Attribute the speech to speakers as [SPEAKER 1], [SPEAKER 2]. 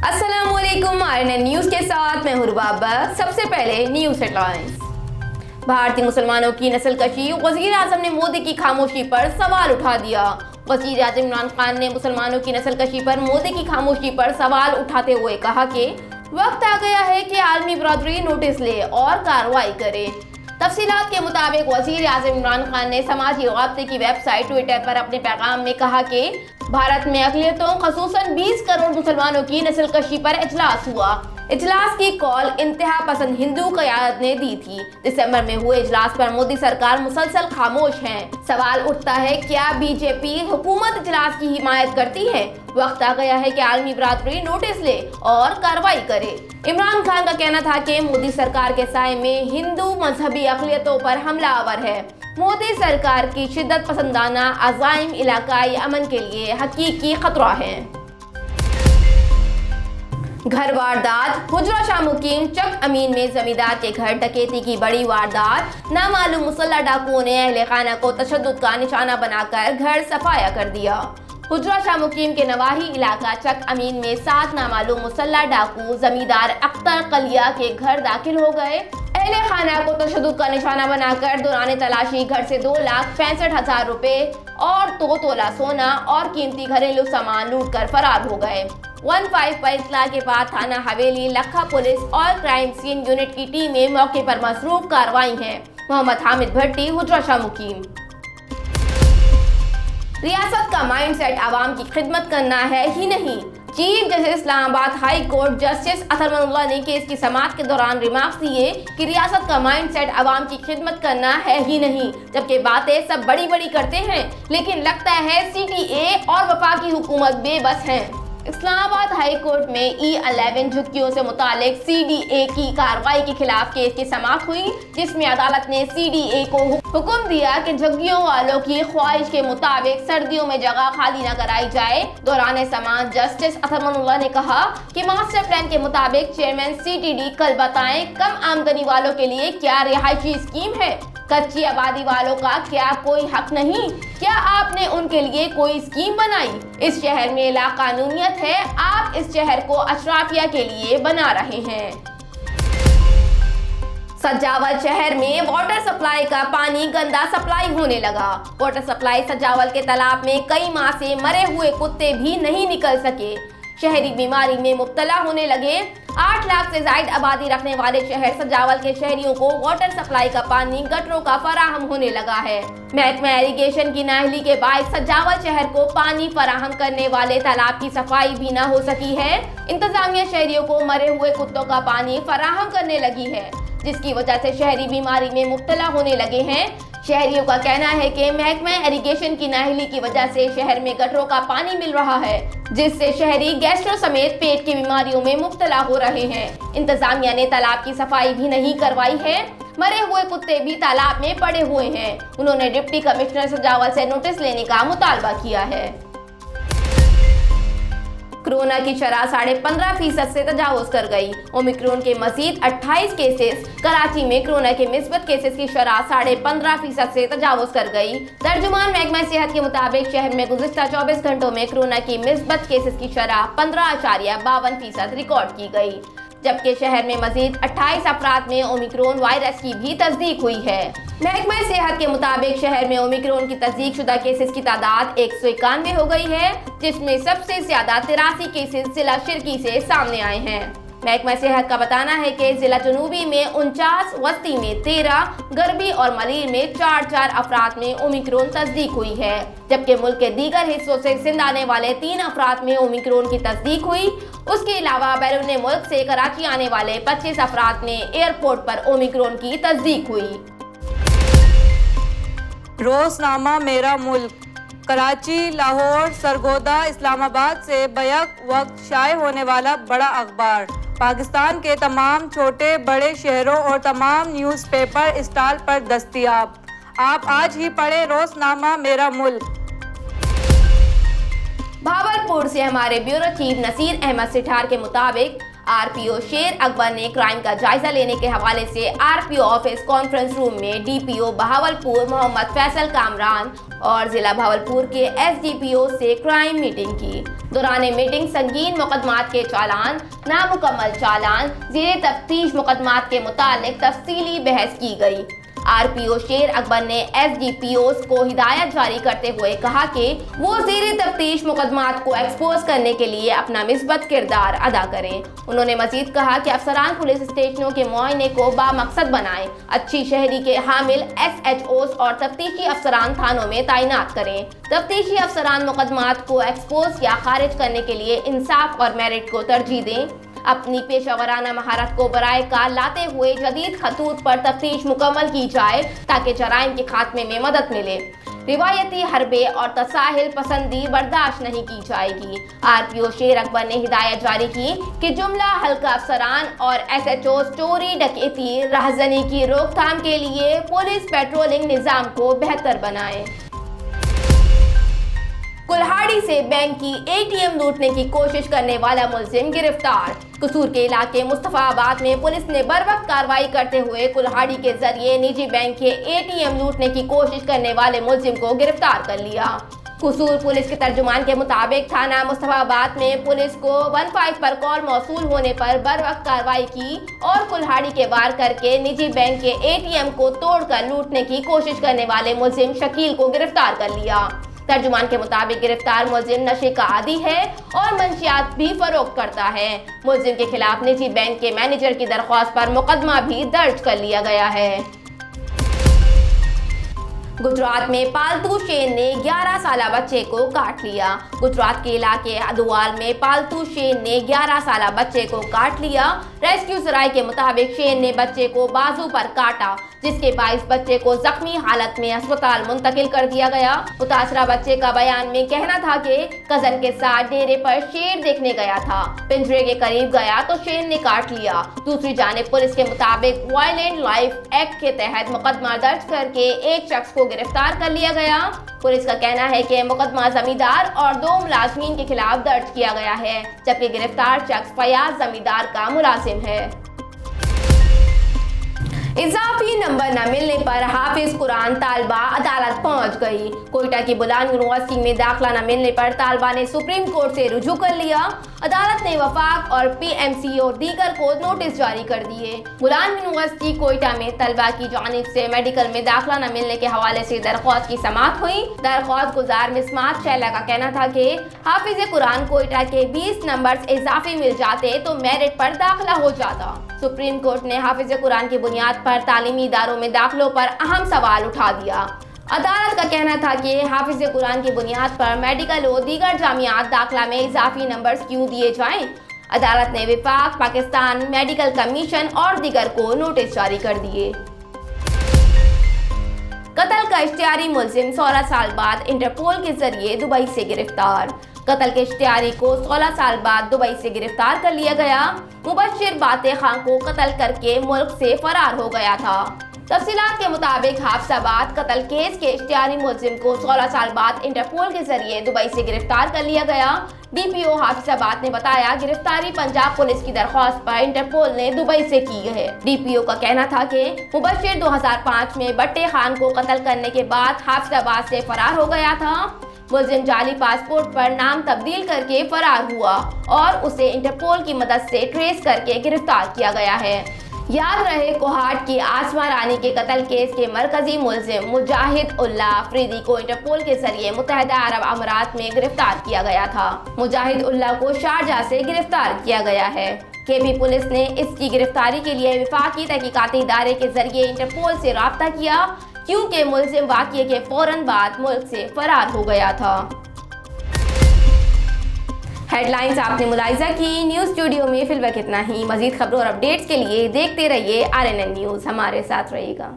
[SPEAKER 1] अस्सलामुअलैकुम RNN news के साथ मैं हूं रुबाबा। सबसे पहले न्यूज हेडलाइंस। भारतीय मुसलमानों की नस्लकशी, वजीर आजम ने मोदी की खामोशी पर सवाल उठा दिया। वजीर आजम इमरान खान ने मुसलमानों की नस्लकशी पर मोदी की खामोशी पर सवाल उठाते हुए कहा कि वक्त आ गया है कि आलमी बरादरी नोटिस ले और कार्रवाई करे। तफसीलात के मुताबिक वजीर आजम इमरान खान ने समाजी राब्ते की वेबसाइट ट्विटर पर अपने पैगाम में कहा कि भारत में अक़लियतों ख़ुसूसन 20 करोड़ मुसलमानों की नस्लकशी पर इजलास हुआ। इजलास की कॉल इंतहा पसंद हिंदू क़यादत ने दी थी। दिसंबर में हुए इजलास पर मोदी सरकार मुसलसल खामोश है। सवाल उठता है, क्या बीजेपी हुकूमत इजलास की हिमायत करती है? वक्त आ गया है कि आलमी बरादरी नोटिस ले और कार्रवाई करे। इमरान खान का कहना था कि मोदी सरकार के साए में हिंदू मजहबी अक़लियतों पर हमलावर है। मोदी सरकार की शिद्दत पसंदाना अज़ाइम इलाकाई अमन के लिए हकीकी खतरा है। घर वारदात, हुजरा शाह मुकीम चक अमीन में जमींदार के घर डकैती की बड़ी वारदात। नामालूम मुसल्लह डाकुओं ने अहले खाना को तशद्दुद का निशाना बनाकर घर सफाया कर दिया। हुजरा शाह मुकीम के नवाही इलाका चक अमीन में 7 नामालूम मुसल्लह डाकू जमींदार अख्तर कलिया के घर दाखिल हो गए। अहले खाना को तशद्दुद का निशाना बनाकर दौरान तलाशी घर से 2,65,000 रुपए और 2 तोला सोना और कीमती घरेलू सामान लूट कर फरार हो गए। 15 पर इत्तला के बाद थाना हवेली, लखा पुलिस और क्राइम सीन यूनिट की टीमें मौके पर मसरूफ कार्रवाई हैं। मोहम्मद हामिद भट्टी, हुजरा शाह मुकीम। रियासत का माइंडसेट आवाम की खिदमत करना है ही नहीं। Chief justice Islamabad high court justice Athar ने केस की समाअत के दौरान रिमार्क्स दिए कि रियासत का माइंडसेट आवाम की खिदमत करना है ही नहीं, जबकि बातें सब बड़ी बड़ी करते हैं, लेकिन लगता है CTA और वफाकी हुकूमत बेबस है। इस्लामाबाद हाई कोर्ट में E11 झुग्गियों से मुतालिक CDA की कार्रवाई के खिलाफ केस की समाअत हुई, जिसमें अदालत ने CDA को हुक्म दिया कि झुग्गियों वालों की ख्वाहिश के मुताबिक सर्दियों में जगह खाली न कराई जाए। दौरान समाअत जस्टिस अतहर ने कहा कि मास्टर प्लान के मुताबिक चेयरमैन CTD कल बताएं कम आमदनी वालों के लिए क्या रिहायशी स्कीम है। कच्ची आबादी वालों का क्या कोई हक नहीं? क्या आपने उनके लिए कोई स्कीम बनाई? इस शहर में लाकानूनियत है, आप इस शहर को अशराफिया के लिए बना रहे हैं। सजावल शहर में वाटर सप्लाई का पानी गंदा सप्लाई होने लगा। वाटर सप्लाई सजावल के तालाब में कई माह से मरे हुए कुत्ते भी नहीं निकल सके। शहरी बीमारी में मुब्तला होने लगे। 8 लाख से ज्यादा आबादी रखने वाले शहर सजावल के शहरियों को वाटर सप्लाई का पानी गटरों का फराहम होने लगा है। महकमा इरिगेशन की नाअहली के बायस सजावल शहर को पानी फराहम करने वाले तालाब की सफाई भी न हो सकी है। इंतजामिया शहरियों को मरे हुए कुत्तों का पानी फराहम करने लगी है, जिसकी वजह से शहरी बीमारी में मुब्तला होने लगे हैं। शहरियों का कहना है कि महकमा इरिगेशन की नाअहली की वजह से शहर में गटरों का पानी मिल रहा है, जिससे शहरी गैस्ट्रो समेत पेट की बीमारियों में मुब्तला हो रहे हैं। इंतजामिया ने तालाब की सफाई भी नहीं करवाई है। मरे हुए कुत्ते भी तालाब में पड़े हुए हैं। उन्होंने डिप्टी कमिश्नर सजावल से नोटिस लेने का मुतालबा किया है। कोरोना की शरह 15.5% से तजावुज कर गई। ओमिक्रॉन के मजीद 28 केसेस। कराची में कोरोना के मिस्बत केसेस की शरह 15.5% से तजावुज कर गई। तर्जुमान महकमा सेहत के मुताबिक शहर में गुज़िश्ता 24 घंटों में कोरोना की मिस्बत केसेस की शरह 15.52% रिकॉर्ड की गई, जबकि शहर में मजीद 28 अफराद में ओमिक्रॉन वायरस की भी तस्दीक हुई है। महकमा सेहत के मुताबिक शहर में ओमिक्रॉन की तस्दीक शुदा केसेस की तादाद 191 हो गई है, जिसमें सबसे ज्यादा 83 केसेस जिला शिरकी से सामने आए हैं। महकमा सेहत का बताना है कि जिला जनूबी में 49, वस्ती में 13, गरबी और मलीर में 4 अफराद में ओमिक्रॉन तस्दीक हुई है, जबकि मुल्क के दीगर हिस्सों से सिंध आने वाले 3 अफराद में ओमिक्रॉन की तस्दीक हुई। उसके अलावा बैरून मुल्क से कराची आने वाले 25 अफराद में एयरपोर्ट पर ओमिक्रॉन की तस्दीक हुई।
[SPEAKER 2] रोजनामा मेरा मुल्क कराची, लाहौर, सरगोदा, इस्लामाबाद से बैक वक्त शाये होने वाला बड़ा अखबार पाकिस्तान के तमाम छोटे बड़े शहरों और तमाम न्यूज़पेपर स्टॉल पर दस्तयाब। आप आज ही पढ़ें रोजनामा मेरा मुल्क।
[SPEAKER 1] भावलपुर से हमारे ब्यूरो चीफ नसीर अहमद सिठार के मुताबिक आरपीओ शेर अकबर ने क्राइम का जायजा लेने के हवाले से आरपीओ ऑफिस कॉन्फ्रेंस रूम में डीपीओ बहावलपुर मोहम्मद फैसल कामरान और जिला भावलपुर के एसडीपीओ से क्राइम मीटिंग की। दौरान मीटिंग संगीन मुकदमात के चालान, नामुकम्मल चालान, ज़ेरे तफ्तीश मुकदमात के मुतालिक तफसीली बहस की गई। आरपीओ शेर अकबर ने एसडीपीओस को हिदायत जारी करते हुए कहा कि वो ज़ेरे तफ्तीश मुकदमात को एक्सपोज करने के लिए अपना मिस्बत किरदार अदा करें। उन्होंने मजीद कहा कि अफसरान पुलिस स्टेशनों के मुआयने को बामकसद बनाएं, अच्छी शहरी के हामिल एसएचओस और तफ्तीशी अफसरान थानों में तैनात करें। तफ्तीशी अफसरान मुकदमात को एक्सपोज या खारिज करने के लिए इंसाफ और मेरिट को तरजीह दें। अपनी पेशा वराना महारत को बराए कार लाते हुए जदीद खतूत पर तफ्तीश मुकम्मल की जाए ताकि जराइम के खात्मे में मदद मिले। रिवायती हरबे और तसाहिल पसंदी बर्दाश्त नहीं की जाएगी। आरपीओ शेर अकबर ने हिदायत जारी की कि जुमला हल्का अफसरान और एसएचओ चोरी, डकैती, राहजनी की रोकथाम के लिए पुलिस पेट्रोलिंग निज़ाम को बेहतर बनाए। कुल्हाड़ी से बैंक की एटीएम लूटने की कोशिश करने वाला मुलजिम गिरफ्तार। कसूर के इलाके मुस्तफाबाद में पुलिस ने बरवक्त कार्रवाई करते हुए कुल्हाड़ी के जरिए निजी बैंक के एटीएम लूटने की कोशिश करने वाले मुलजिम को गिरफ्तार कर लिया। कसूर पुलिस के तर्जुमान के मुताबिक थाना मुस्तफाबाद में पुलिस को 15 पर कॉल मौसूल होने पर बरवक्त कार्रवाई की और कुल्हाड़ी के वार करके निजी बैंक के एटीएम को तोड़कर लूटने की कोशिश करने वाले मुलजिम शकील को गिरफ्तार कर लिया। तर्जुमान के मुताबिक गिरफ्तार मुलजिम नशे का आदी है और मंशियात भी फरोख्त करता है। मुलजिम के खिलाफ निजी बैंक के मैनेजर की दरख्वास्त पर मुकदमा भी दर्ज कर लिया गया है। गुजरात में पालतू शेर ने 11 साला बच्चे को काट लिया। गुजरात के इलाके अदवाल में पालतू शेर ने 11 साला बच्चे को काट लिया। रेस्क्यू सराय के मुताबिक शेर ने बच्चे को बाजू पर काटा, जिसके बाइस बच्चे को जख्मी हालत में अस्पताल मुंतकिल कर दिया गया। मुतासरा बच्चे का बयान में कहना था कि कजन के साथ डेरे पर शेर देखने गया था, पिंजरे के करीब गया तो शेर ने काट लिया। दूसरी जानिब पुलिस के मुताबिक वायलेंट लाइफ एक्ट के तहत मुकदमा दर्ज करके एक शख्स को गिरफ्तार कर लिया गया। पुलिस का कहना है कि मुकदमा जमींदार और 2 मुलाजमीन के खिलाफ दर्ज किया गया है, जबकि गिरफ्तार शख्स फयाज जमींदार का मुलाजिम है। इजाफी नंबर न मिलने पर हाफिज कुरान तालबा अदालत पहुंच गई। कोयटा की बुलान यूनिवर्सिटी में दाखिला न मिलने पर तालबा ने सुप्रीम कोर्ट से रुजू कर लिया। अदालत ने वफाक और पीएमसी और दीगर को नोटिस जारी कर दिए। बुलान यूनिवर्सिटी कोयटा में तलबा की जानिब से मेडिकल में दाखिला न मिलने के हवाले से दरख्वास्त की समाअत हुई। दरख्वास्त गुजार मिसमात शैला का कहना था कि हाफिज कुरान कोयटा के 20 नंबर इजाफी मिल जाते तो मेरिट पर दाखिला हो जाता। सुप्रीम कोर्ट ने हाफिज कुरान की बुनियाद पर तालीमी इदारों में दाखिलों पर अहम सवाल उठा दिया। अदालत का कहना था कि हाफिज कुरान की बुनियाद पर मेडिकल और दीगर जामियात दाखिला में इजाफी नंबर्स क्यों दिए जाएं। अदालत ने विफाक, पाकिस्तान मेडिकल कमीशन और दीगर को नोटिस जारी कर दिए। कत्ल का इश्तिहारी मुलजिम 16 साल बाद इंटरपोल के जरिए दुबई से गिरफ्तार। कत्ल के इश्तिहारी को 16 साल बाद दुबई से गिरफ्तार कर लिया गया। मुबश्शिर बाते खान को कत्ल करके मुल्क से फरार हो गया था। तफसीलात के मुताबिक हाफिजाबाद कत्ल केस के इश्तिहारी मुलजिम को 16 साल बाद इंटरपोल के जरिए दुबई से गिरफ्तार कर लिया गया। डीपीओ हाफिजाबाद ने बताया गिरफ्तारी पंजाब पुलिस की दरख्वास्त पर इंटरपोल ने दुबई से की है। डीपीओ का कहना था कि मुबश्शिर 2005 में बट्टे खान को कत्ल करने के बाद हाफिजाबाद से फरार हो गया था। मुलजिम जाली पासपोर्ट पर नाम तब्दील करके फरार हुआ और उसे इंटरपोल की मदद से ट्रेस करके गिरफ्तार किया गया है। याद रहे कोहाट की आसमा रानी के कत्ल केस के मरकजी मुलजिम मुजाहिद उल्लाह अफरीदी को इंटरपोल के जरिए मुत्तहिदा अरब अमारात में गिरफ्तार किया गया था। मुजाहिद उल्लाह को शारजाह से गिरफ्तार किया गया है। केपी पुलिस ने इसकी गिरफ्तारी के लिए विफाकी तहकीकाती इदारे के जरिए इंटरपोल से राब्ता किया, क्योंकि मुलजिम वाक़ये के फौरन बाद मुल्क से फरार हो गया था। हेडलाइंस आपने मुलाहिजा की। न्यूज़ स्टूडियो में फिलहाल इतना ही। मजीद खबरों और अपडेट्स के लिए देखते रहिए RNN न्यूज़। हमारे साथ रहिएगा।